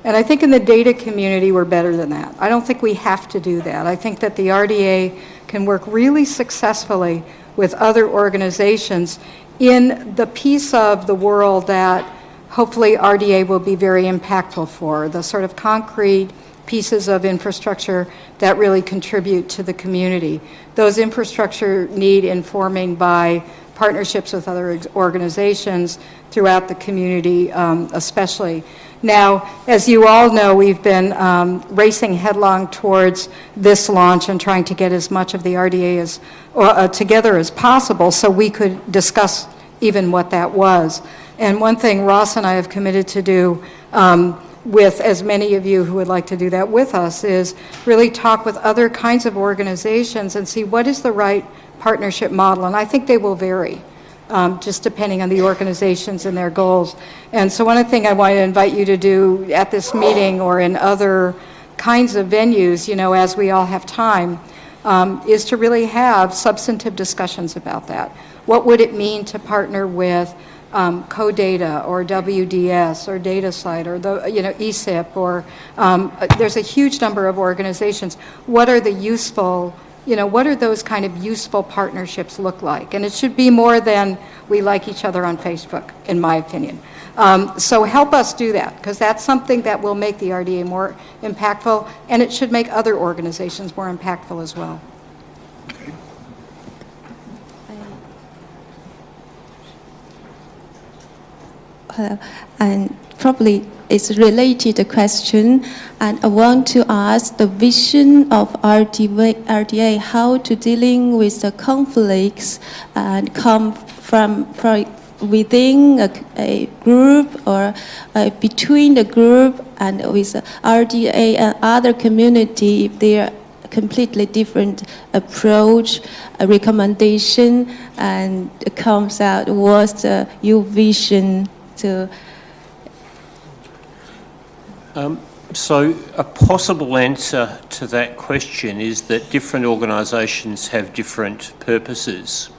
And I think in the data community we're better than that. I don't think we have to do that. I think that the RDA can work really successfully with other organizations in the piece of the world that hopefully RDA will be very impactful for, the sort of concrete pieces of infrastructure that really contribute to the community. Those infrastructure need informing by partnerships with other organizations throughout the community, especially. Now, as you all know, we've been racing headlong towards this launch and trying to get as much of the RDA together as possible so we could discuss even what that was. And one thing Ross and I have committed to do with as many of you who would like to do that with us is really talk with other kinds of organizations and see what is the right partnership model. And I think they will vary, just depending on the organizations and their goals. And so one thing I want to invite you to do at this meeting or in other kinds of venues, you know, as we all have time, is to really have substantive discussions about that. What would it mean to partner with CoData or WDS or DataSite or ESIP or there's a huge number of organizations. What are the useful, what are those kind of useful partnerships look like? And it should be more than we like each other on Facebook, in my opinion. So help us do that, because that's something that will make the RDA more impactful, and it should make other organizations more impactful as well. And probably it's related question, and I want to ask the vision of RDA, how to dealing with the conflicts and come from within a group or between the group and with RDA and other community, if they are completely different approach, a recommendation, and it comes out what's your vision to. So a possible answer to that question is that different organisations have different purposes,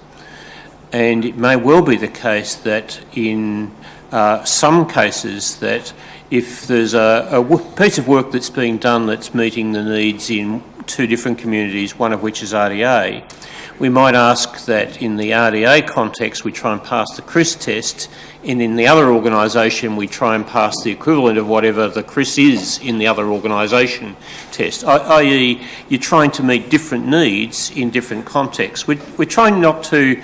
and it may well be the case that in some cases that if there's a piece of work that's being done that's meeting the needs in two different communities, one of which is RDA, we might ask that in the RDA context we try and pass the CRIS test, and in the other organisation we try and pass the equivalent of whatever the CRIS is in the other organisation test, i.e. you're trying to meet different needs in different contexts. We're trying not to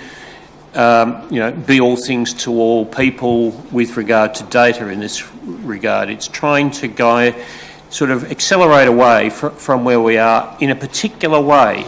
be all things to all people with regard to data in this regard. It's trying to sort of accelerate away from where we are in a particular way.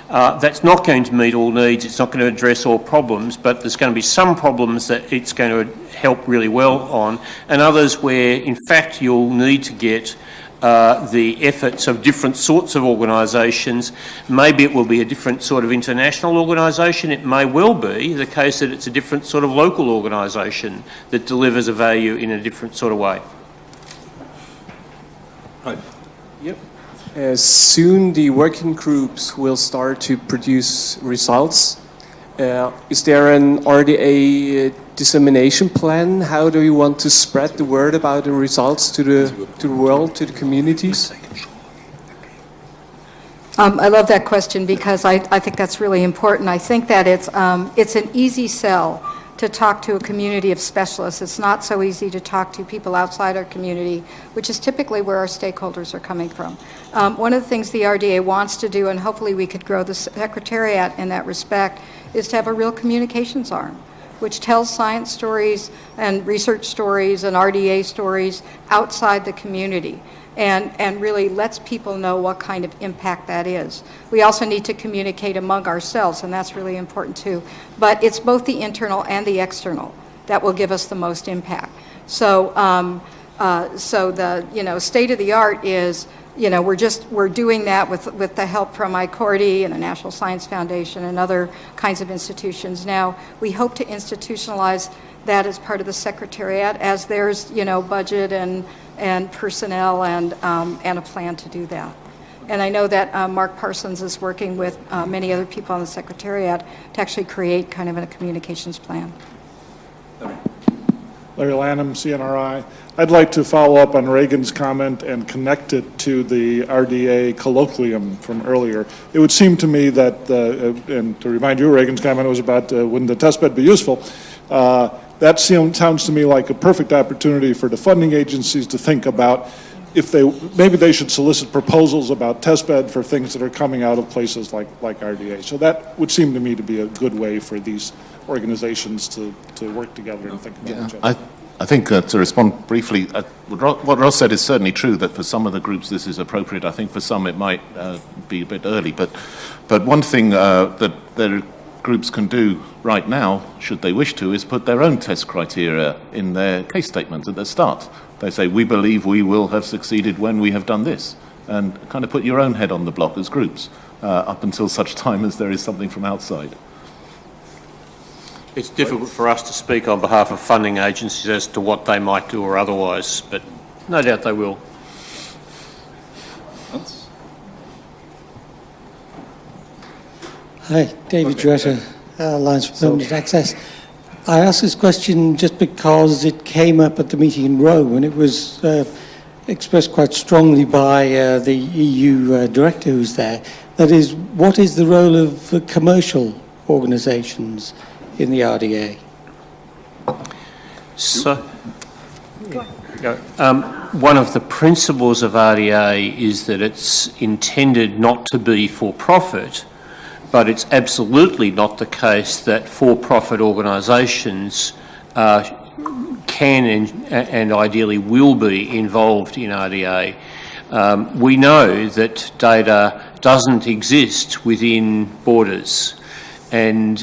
That's not going to meet all needs, it's not going to address all problems, but there's going to be some problems that it's going to help really well on, and others where in fact you'll need to get the efforts of different sorts of organisations. Maybe it will be a different sort of international organisation. It may well be the case that it's a different sort of local organisation that delivers a value in a different sort of way. Right. Yep. Soon the working groups will start to produce results. Is there an RDA dissemination plan? How do you want to spread the word about the results to the world, to the communities? I love that question because I think that's really important. I think that it's an easy sell to talk to a community of specialists. It's not so easy to talk to people outside our community, which is typically where our stakeholders are coming from. One of the things the RDA wants to do, and hopefully we could grow the Secretariat in that respect, is to have a real communications arm, which tells science stories and research stories and RDA stories outside the community. And really lets people know what kind of impact that is. We also need to communicate among ourselves, and that's really important too. But it's both the internal and the external that will give us the most impact. So, so the state of the art is we're doing that with the help from ICORDI and the National Science Foundation and other kinds of institutions. Now we hope to institutionalize that as part of the Secretariat, as there's budget and personnel and a plan to do that. And I know that Mark Parsons is working with many other people on the Secretariat to actually create kind of a communications plan. Larry Lanham, CNRI. I'd like to follow up on Reagan's comment and connect it to the RDA colloquium from earlier. It would seem to me that, and to remind you, Reagan's comment was about wouldn't the testbed be useful? That sounds to me like a perfect opportunity for the funding agencies to think about if maybe they should solicit proposals about testbed for things that are coming out of places like RDA. So that would seem to me to be a good way for these organizations to work together and think about each other. I think to respond briefly, what Ross said is certainly true, that for some of the groups this is appropriate. I think for some it might be a bit early, but one thing that the groups can do right now, should they wish to, is put their own test criteria in their case statement at the start. They say, we believe we will have succeeded when we have done this, and kind of put your own head on the block as groups, up until such time as there is something from outside. It's difficult for us to speak on behalf of funding agencies as to what they might do or otherwise, but no doubt they will. Hi, David Dretta, Alliance for Permanent Access. I asked this question just because it came up at the meeting in Rome, and it was expressed quite strongly by the EU director who's there. That is, what is the role of commercial organisations in the RDA? So, one of the principles of RDA is that it's intended not to be for profit, but it's absolutely not the case that for-profit organisations can and ideally will be involved in RDA. We know that data doesn't exist within borders, and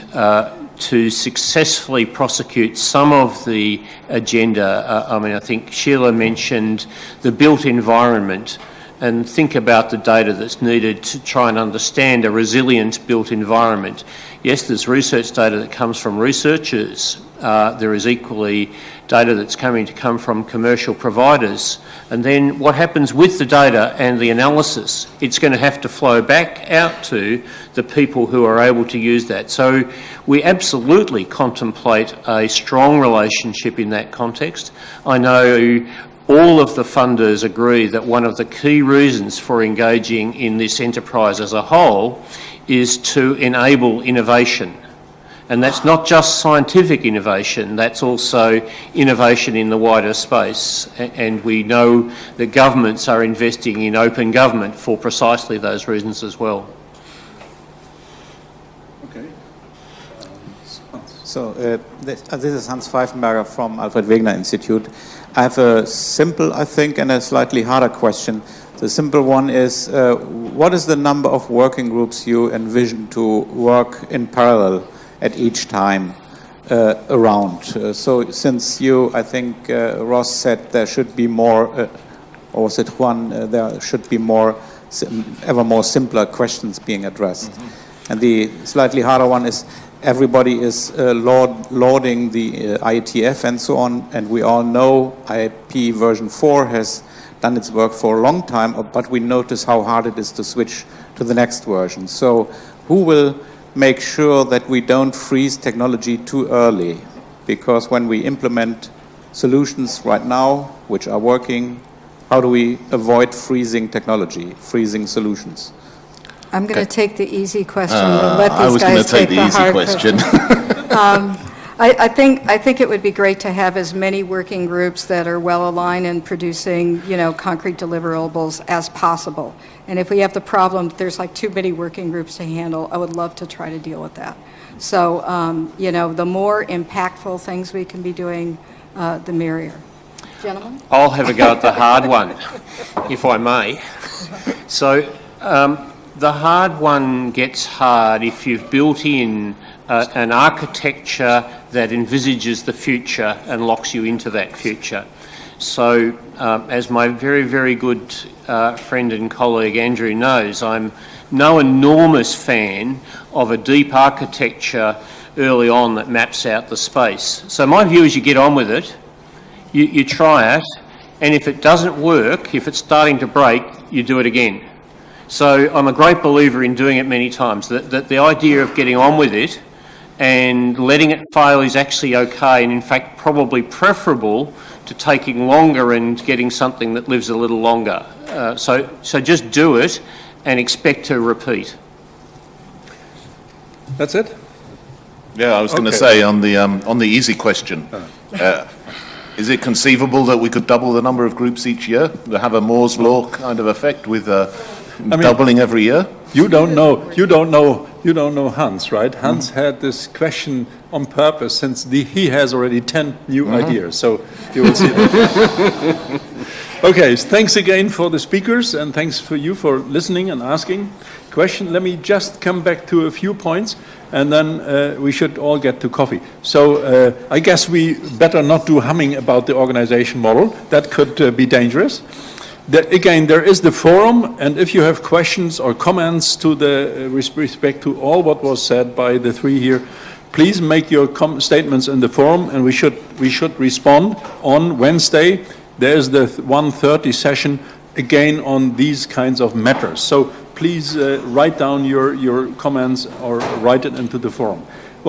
to successfully prosecute some of the agenda, I think Sheila mentioned the built environment, and think about the data that's needed to try and understand a resilient built environment. Yes, there's research data that comes from researchers. There is equally data that's come from commercial providers. And then what happens with the data and the analysis? It's going to have to flow back out to the people who are able to use that. So we absolutely contemplate a strong relationship in that context. I know all of the funders agree that one of the key reasons for engaging in this enterprise as a whole is to enable innovation. And that's not just scientific innovation, that's also innovation in the wider space. And we know that governments are investing in open government for precisely those reasons as well. Okay. So this is Hans Pfeifenberger from Alfred Wegener Institute. I have a simple, I think, and a slightly harder question. The simple one is, what is the number of working groups you envision to work in parallel at each time around? So since you, I think, Ross said there should be more, or was it Juan, there should be more, ever more simpler questions being addressed. Mm-hmm. And the slightly harder one is, everybody is lauding the IETF and so on, and we all know IP version 4 has done its work for a long time, but we notice how hard it is to switch to the next version. So who will make sure that we don't freeze technology too early? Because when we implement solutions right now, which are working, how do we avoid freezing technology, freezing solutions? I'm going to take the easy question and let I these was going guys to take take the the easy hard question. I think it would be great to have as many working groups that are well aligned in producing, concrete deliverables as possible. And if we have the problem, there's like too many working groups to handle, I would love to try to deal with that. So, the more impactful things we can be doing, the merrier. Gentlemen? I'll have a go at the hard one, if I may. So, the hard one gets hard if you've built in an architecture that envisages the future and locks you into that future. So, as my very, very good friend and colleague Andrew knows, I'm no enormous fan of a deep architecture early on that maps out the space. So my view is you get on with it, you try it, and if it doesn't work, if it's starting to break, you do it again. So I'm a great believer in doing it many times, that the idea of getting on with it and letting it fail is actually okay, and in fact probably preferable to taking longer and getting something that lives a little longer. So just do it and expect to repeat. That's it? Yeah, I was going to say on the easy question, is it conceivable that we could double the number of groups each year, to have a Moore's law kind of effect with doubling every year? You don't know Hans, right? Hans had this question on purpose since he has already 10 new ideas, so you will see that. Okay, thanks again for the speakers, and thanks for you for listening and asking questions. Let me just come back to a few points, and then we should all get to coffee. So I guess we better not do humming about the organization model. That could be dangerous. Again, there is the forum, and if you have questions or comments to respect to all what was said by the three here, please make your statements in the forum, and we should respond on Wednesday. There's the 1:30 session again on these kinds of matters. So please write down your comments or write it into the forum.